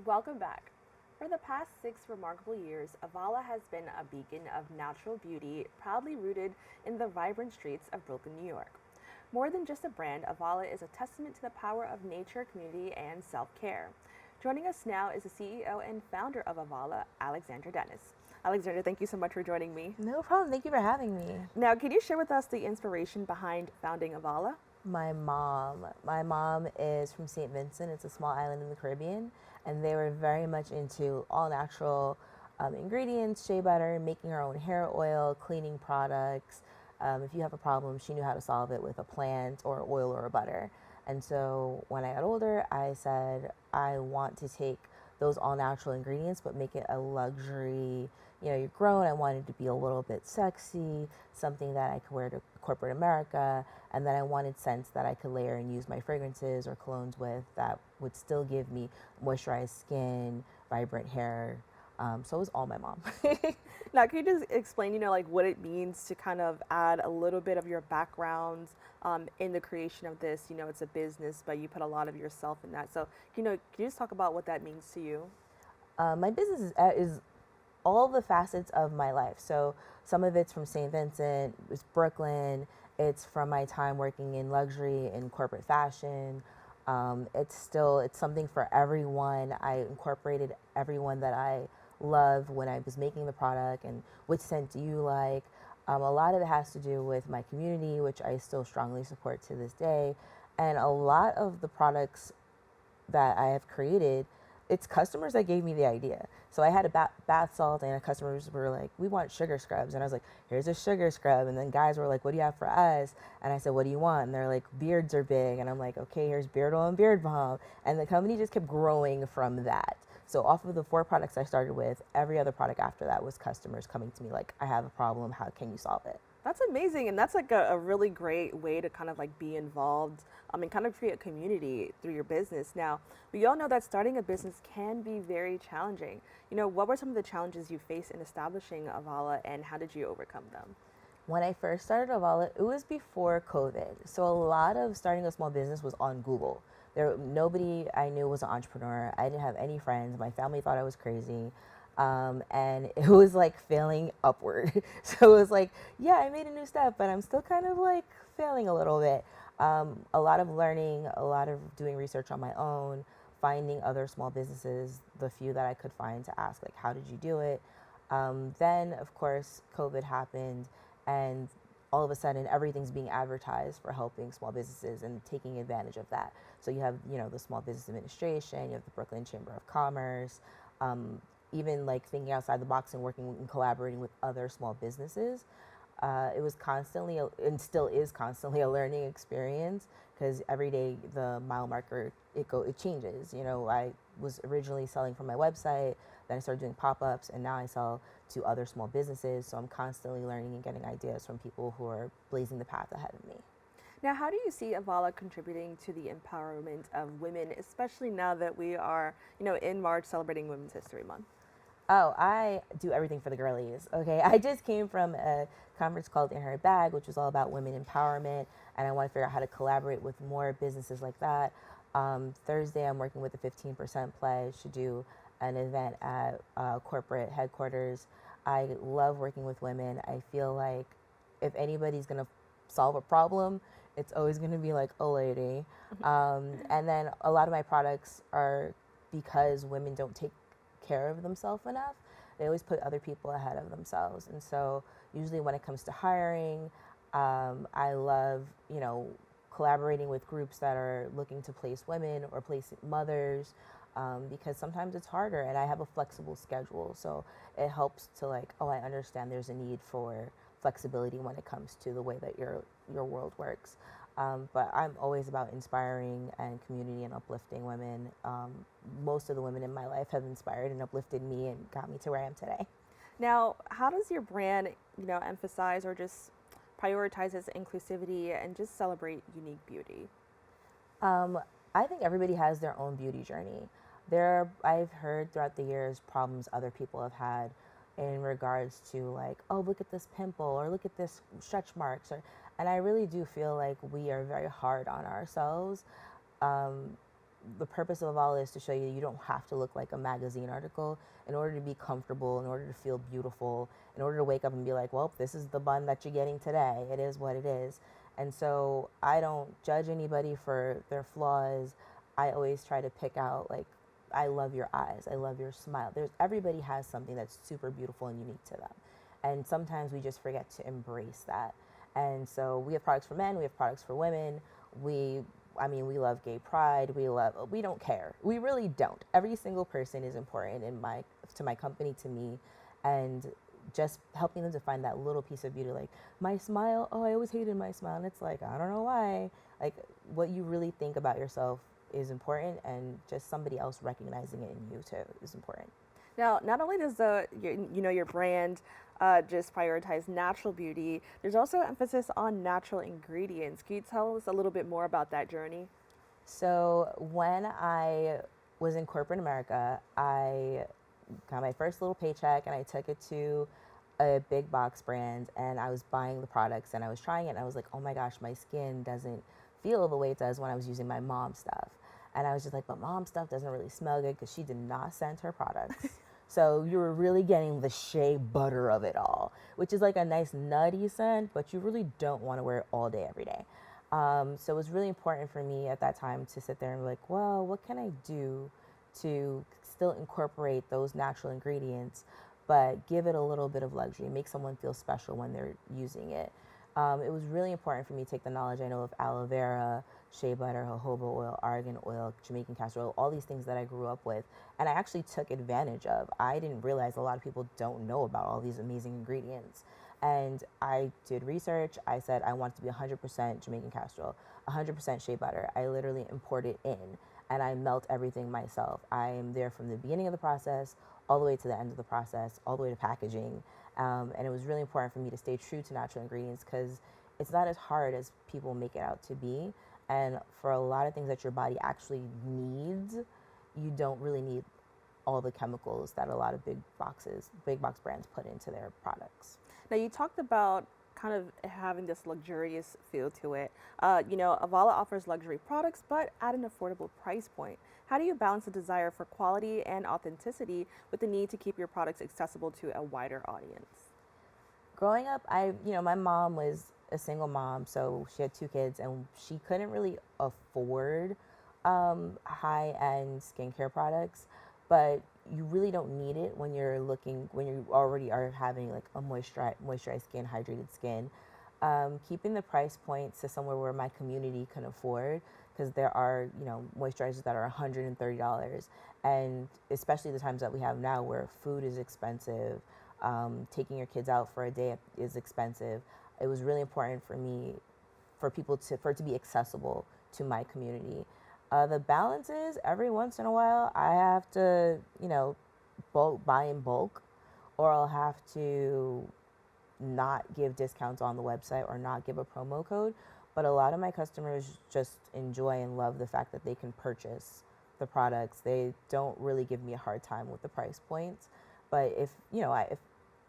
Welcome back. For the past 6 remarkable years, Avalah has been a beacon of natural beauty, proudly rooted in the vibrant streets of Brooklyn, New York. More than just a brand, Avalah is a testament to the power of nature, community, and self care. Joining us now is the CEO and founder of Avalah, Alexzandra Denis. Alexandra, thank you so much for joining me. No problem. Thank you for having me. Now, can you share with us the inspiration behind founding Avalah? My mom. My mom is from St. Vincent. It's a small island in the Caribbean, and they were very much into all natural ingredients, shea butter, making her own hair oil, cleaning products. If you have a problem, she knew how to solve it with a plant or oil or a butter. And so when I got older, I said I want to take those all natural ingredients, but make it a luxury. You know, you're grown. I wanted to be a little bit sexy, something that I could wear to corporate America, and then I wanted scents that I could layer and use my fragrances or colognes with that would still give me moisturized skin, vibrant hair. So it was all my mom. Now, can you just explain, like what it means to kind of add a little bit of your background in the creation of this? It's a business, but you put a lot of yourself in that. So, can you just talk about what that means to you? My business is all the facets of my life. So some of it's from St. Vincent, it's Brooklyn, it's from my time working in luxury and corporate fashion. It's something for everyone. I incorporated everyone that I love when I was making the product and which scent do you like. A lot of it has to do with my community, which I still strongly support to this day. And a lot of the products that I have created, it's customers that gave me the idea. So I had a bath salt, and customers were like, "We want sugar scrubs," and I was like, "Here's a sugar scrub." And then guys were like, "What do you have for us?" And I said, "What do you want?" And they're like, "Beards are big," and I'm like, "Okay, here's beard oil and beard balm." And the company just kept growing from that. So off of the 4 products I started with, every other product after that was customers coming to me like, "I have a problem. How can you solve it?" That's amazing, and that's like a really great way to kind of like be involved and kind of create a community through your business. Now, we all know that starting a business can be very challenging. What were some of the challenges you faced in establishing Avala, and how did you overcome them? When I first started Avalah, it was before COVID. So a lot of starting a small business was on Google. Nobody I knew was an entrepreneur. I didn't have any friends. My family thought I was crazy. And it was like failing upward. So it was like, yeah, I made a new step, but I'm still kind of like failing a little bit. A lot of learning, a lot of doing research on my own, finding other small businesses, the few that I could find to ask, like, how did you do it? Then, of course, COVID happened, and all of a sudden, everything's being advertised for helping small businesses and taking advantage of that. So you have, the Small Business Administration, you have the Brooklyn Chamber of Commerce, um, even like thinking outside the box and working and collaborating with other small businesses. It was constantly and still is constantly a learning experience because every day the mile marker it changes. I was originally selling from my website, then I started doing pop-ups, and now I sell to other small businesses. So I'm constantly learning and getting ideas from people who are blazing the path ahead of me. Now, how do you see Avala contributing to the empowerment of women, especially now that we are, in March celebrating Women's History Month? Oh, I do everything for the girlies. Okay, I just came from a conference called In Her Bag, which was all about women empowerment, and I want to figure out how to collaborate with more businesses like that. Thursday, I'm working with the 15% Pledge to do an event at corporate headquarters. I love working with women. I feel like if anybody's gonna solve a problem, it's always gonna be like a lady. And then a lot of my products are because women don't take care of themselves enough. They always put other people ahead of themselves. And so usually when it comes to hiring, I love, collaborating with groups that are looking to place women or place mothers, because sometimes it's harder and I have a flexible schedule. So it helps to like, oh, I understand there's a need for flexibility when it comes to the way that your world works. But I'm always about inspiring and community and uplifting women. Most of the women in my life have inspired and uplifted me and got me to where I am today. Now, how does your brand, emphasize or just prioritizes inclusivity and just celebrate unique beauty? Um, I think everybody has their own beauty journey. I've heard throughout the years problems other people have had in regards to like, oh, look at this pimple or look at this stretch marks, and I really do feel like we are very hard on ourselves. Um, the purpose of Avalah is to show you you don't have to look like a magazine article in order to be comfortable, in order to feel beautiful, in order to wake up and be like, well, this is the bun that you're getting today. It is what it is. And so I don't judge anybody for their flaws. I always try to pick out, like, I love your eyes. I love your smile. Everybody has something that's super beautiful and unique to them. And sometimes we just forget to embrace that. And so we have products for men, we have products for women. We love gay pride. We don't care. We really don't. Every single person is important to my company, to me, and just helping them to find that little piece of beauty. Like, my smile, oh, I always hated my smile. And it's like, I don't know why. Like, what you really think about yourself is important, and just somebody else recognizing it in you too is important. Now, not only does your brand just prioritize natural beauty, there's also emphasis on natural ingredients. Can you tell us a little bit more about that journey? So when I was in corporate America, I got my first little paycheck and I took it to a big box brand, and I was buying the products and I was trying it, and I was like, oh my gosh, my skin doesn't feel the way it does when I was using my mom's stuff. And I was just like, but mom's stuff doesn't really smell good, because she did not scent her products. So you were really getting the shea butter of it all, which is like a nice nutty scent, but you really don't want to wear it all day, every day. So it was really important for me at that time to sit there and be like, well, what can I do to still incorporate those natural ingredients, but give it a little bit of luxury, make someone feel special when they're using it. It was really important for me to take the knowledge I know of aloe vera, shea butter, jojoba oil, argan oil, Jamaican castor oil, all these things that I grew up with, and I actually took advantage of. I didn't realize a lot of people don't know about all these amazing ingredients. And I did research. I said I want it to be 100% Jamaican castor oil, 100% shea butter. I literally import it in, and I melt everything myself. I am there from the beginning of the process all the way to the end of the process, all the way to packaging. And it was really important for me to stay true to natural ingredients, because it's not as hard as people make it out to be. And for a lot of things that your body actually needs, you don't really need all the chemicals that a lot of big box brands put into their products. Now, you talked about kind of having this luxurious feel to it. Avalah offers luxury products, but at an affordable price point. How do you balance the desire for quality and authenticity with the need to keep your products accessible to a wider audience? Growing up, my mom was a single mom, so she had 2 kids, and she couldn't really afford high-end skincare products. But you really don't need it when you already are having like a moisturized skin, hydrated skin. Keeping the price points to somewhere where my community can afford, because there are, moisturizers that are $130, and especially the times that we have now where food is expensive, taking your kids out for a day is expensive. It was really important for me, for it to be accessible to my community. The balance is, every once in a while I have to, buy in bulk, or I'll have to not give discounts on the website or not give a promo code. But a lot of my customers just enjoy and love the fact that they can purchase the products. They don't really give me a hard time with the price points. But if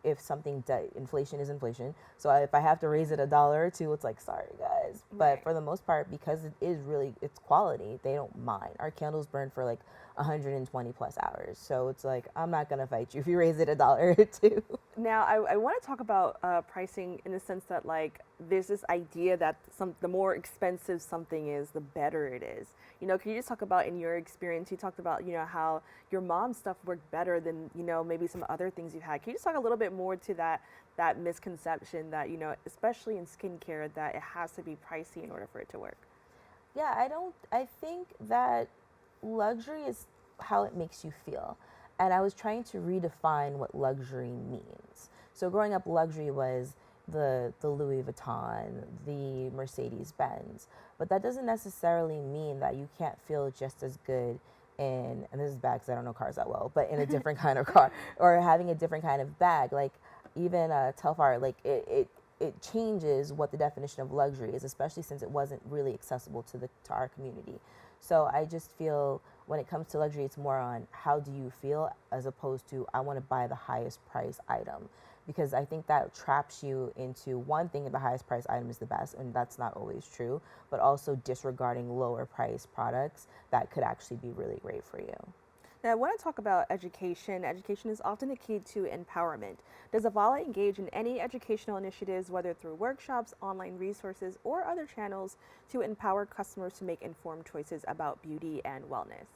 inflation is inflation. So if I have to raise it $1 or $2, it's like, sorry guys. But Right. for the most part, because it's quality, they don't mind. Our candles burn for like 120 plus hours. So it's like, I'm not going to fight you if you raise it $1 or $2. Now, I want to talk about pricing in the sense that, like, there's this idea that the more expensive something is, the better it is. Can you just talk about, in your experience, you talked about, how your mom's stuff worked better than, maybe some other things you've had. Can you just talk a little bit more to that misconception that, especially in skincare, that it has to be pricey in order for it to work? Yeah, I think that luxury is how it makes you feel. And I was trying to redefine what luxury means. So growing up, luxury was the Louis Vuitton, the Mercedes Benz. But that doesn't necessarily mean that you can't feel just as good and this is bad because I don't know cars that well, but in a different kind of car, or having a different kind of bag. Like even Telfar, like it changes what the definition of luxury is, especially since it wasn't really accessible to our community. So I just feel when it comes to luxury, it's more on how do you feel, as opposed to I want to buy the highest price item. because I think that traps you into one thing: the highest price item is the best, and that's not always true, but also disregarding lower price products that could actually be really great for you. Now, I want to talk about education. Education is often the key to empowerment. Does Avalah engage in any educational initiatives, whether through workshops, online resources, or other channels, to empower customers to make informed choices about beauty and wellness?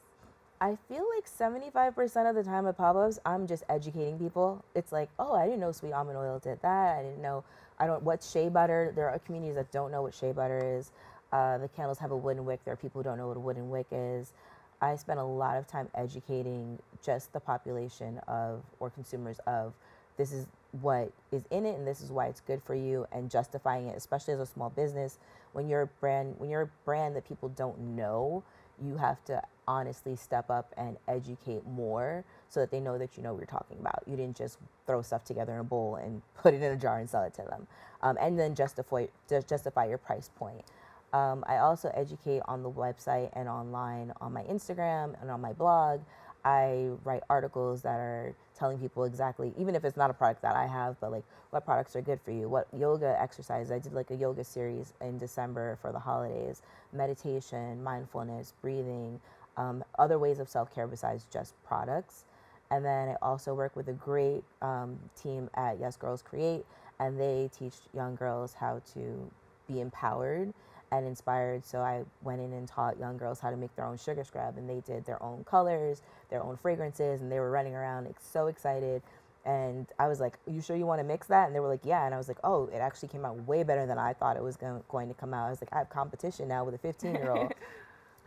I feel like 75% of the time at pop-ups, I'm just educating people. It's like, oh, I didn't know sweet almond oil did that. I didn't know, I don't, what shea butter. There are communities that don't know what shea butter is. The candles have a wooden wick. There are people who don't know what a wooden wick is. I spend a lot of time educating just the population of, or consumers of, this is what is in it and this is why it's good for you, and justifying it, especially as a small business. When you're a brand that people don't know, you have to honestly step up and educate more so that they know that you know what you're talking about. You didn't just throw stuff together in a bowl and put it in a jar and sell it to them. And then justify your price point. I also educate on the website and online on my Instagram and on my blog. I write articles that are telling people exactly, even if it's not a product that I have, but like what products are good for you, what yoga exercises. I did like a yoga series in December for the holidays, meditation, mindfulness, breathing, other ways of self-care besides just products. And then I also work with a great team at Yes Girls Create, and they teach young girls how to be empowered and inspired. So I went in and taught young girls how to make their own sugar scrub, and they did their own colors, their own fragrances, and they were running around like so excited. And I was like, you sure you want to mix that? And they were like, yeah. And I was like, oh, it actually came out way better than I thought it was going to come out. I was like, I have competition now with a 15-year-old.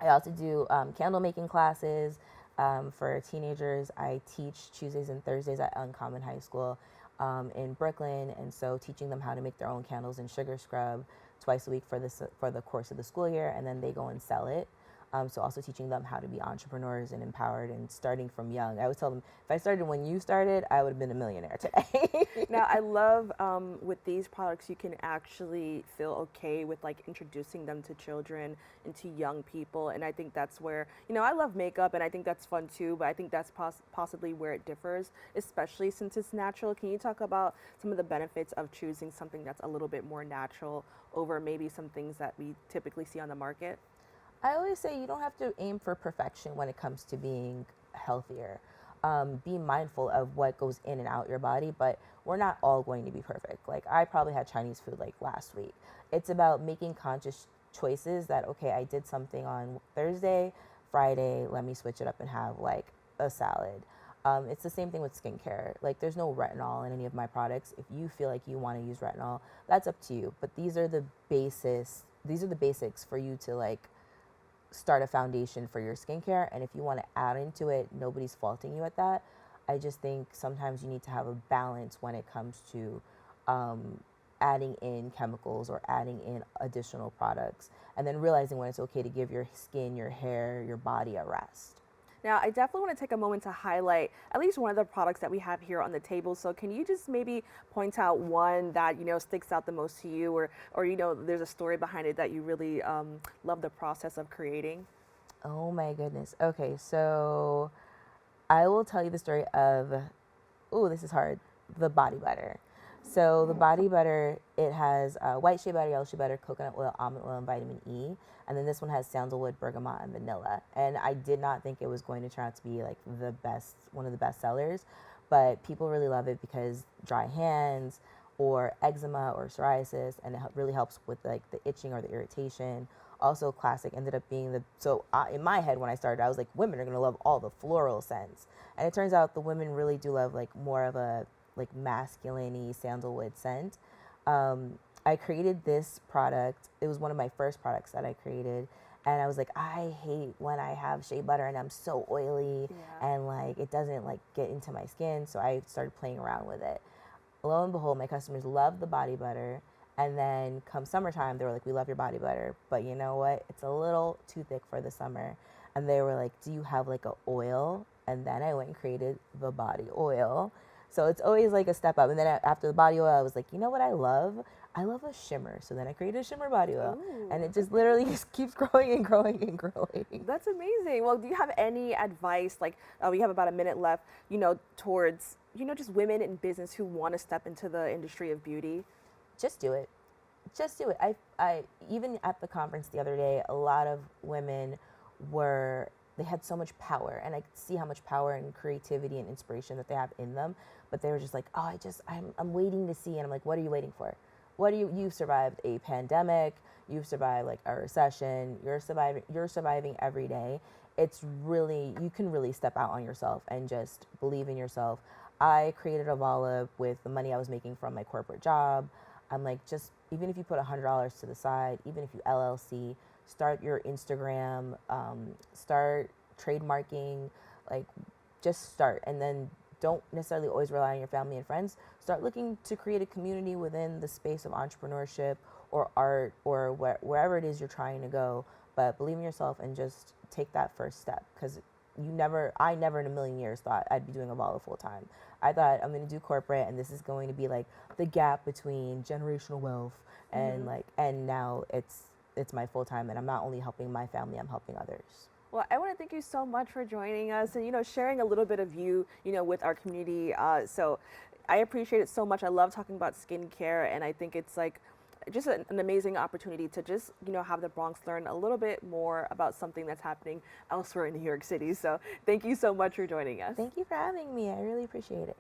I also do candle making classes for teenagers. I teach Tuesdays and Thursdays at Uncommon High School in Brooklyn, and so teaching them how to make their own candles and sugar scrub twice a week for the course of the school year, and then they go and sell it. So also teaching them how to be entrepreneurs and empowered and starting from young. I always tell them, if I started when you started, I would have been a millionaire today. Now, I love with these products, you can actually feel okay with like introducing them to children and to young people. And I think that's where, I love makeup and I think that's fun too, but I think that's possibly where it differs, especially since it's natural. Can you talk about some of the benefits of choosing something that's a little bit more natural over maybe some things that we typically see on the market? I always say you don't have to aim for perfection when it comes to being healthier. Be mindful of what goes in and out your body, but we're not all going to be perfect. Like I probably had Chinese food like last week. It's about making conscious choices that, okay, I did something on Thursday, Friday, let me switch it up and have like a salad. It's the same thing with skincare. Like there's no retinol in any of my products. If you feel like you want to use retinol, that's up to you. But these are the basics for you to like start a foundation for your skincare. And if you want to add into it, nobody's faulting you at that. I just think sometimes you need to have a balance when it comes to adding in chemicals or adding in additional products, and then realizing when it's okay to give your skin, your hair, your body a rest. Now, I definitely want to take a moment to highlight at least one of the products that we have here on the table. So can you just maybe point out one that, sticks out the most to you, or there's a story behind it that you really love the process of creating? Oh my goodness. Okay, so I will tell you the story of, this is hard, the body butter. So the body butter, it has white shea butter, yellow shea butter, coconut oil, almond oil, and vitamin E. And then this one has sandalwood, bergamot, and vanilla. And I did not think it was going to turn out to be like one of the best sellers, but people really love it because dry hands or eczema or psoriasis, and it really helps with like the itching or the irritation. Also classic ended up being in my head when I started, I was like, women are going to love all the floral scents. And it turns out the women really do love like more of a like masculine-y sandalwood scent. I created this product. It was one of my first products that I created. And I was like, I hate when I have shea butter and I'm so oily and like it doesn't like get into my skin. So I started playing around with it. Lo and behold, my customers love the body butter. And then come summertime, they were like, we love your body butter, but you know what? It's a little too thick for the summer. And they were like, do you have like a oil? And then I went and created the body oil. So it's always like a step up. And then after the body oil, I was like, you know what I love? I love a shimmer. So then I created a shimmer body oil. Ooh, And it just literally just keeps growing and growing and growing. that's amazing. Well, do you have any advice, like, we have about a minute left, towards, just women in business who want to step into the industry of beauty? Just do it. Just do it. I even at the conference the other day, a lot of women they had so much power, and I could see how much power and creativity and inspiration that they have in them. But they were just like, oh, I'm waiting to see. And I'm like, what are you waiting for? You've survived a pandemic, you've survived like a recession, you're surviving every day. It's really, you can really step out on yourself and just believe in yourself. I created Avalah with the money I was making from my corporate job. I'm like, just even if you put $100 to the side, even if you LLC, start your Instagram, start trademarking, like just start. And then don't necessarily always rely on your family and friends. Start looking to create a community within the space of entrepreneurship or art or wherever it is you're trying to go. But believe in yourself and just take that first step, because I never in a million years thought I'd be doing Avalah full time. I thought I'm going to do corporate, and this is going to be like the gap between generational wealth and and now it's my full time, and I'm not only helping my family, I'm helping others. Well, I want to thank you so much for joining us and, sharing a little bit of you, with our community. So I appreciate it so much. I love talking about skincare, and I think it's like just an amazing opportunity to just, have the Bronx learn a little bit more about something that's happening elsewhere in New York City. So thank you so much for joining us. Thank you for having me. I really appreciate it.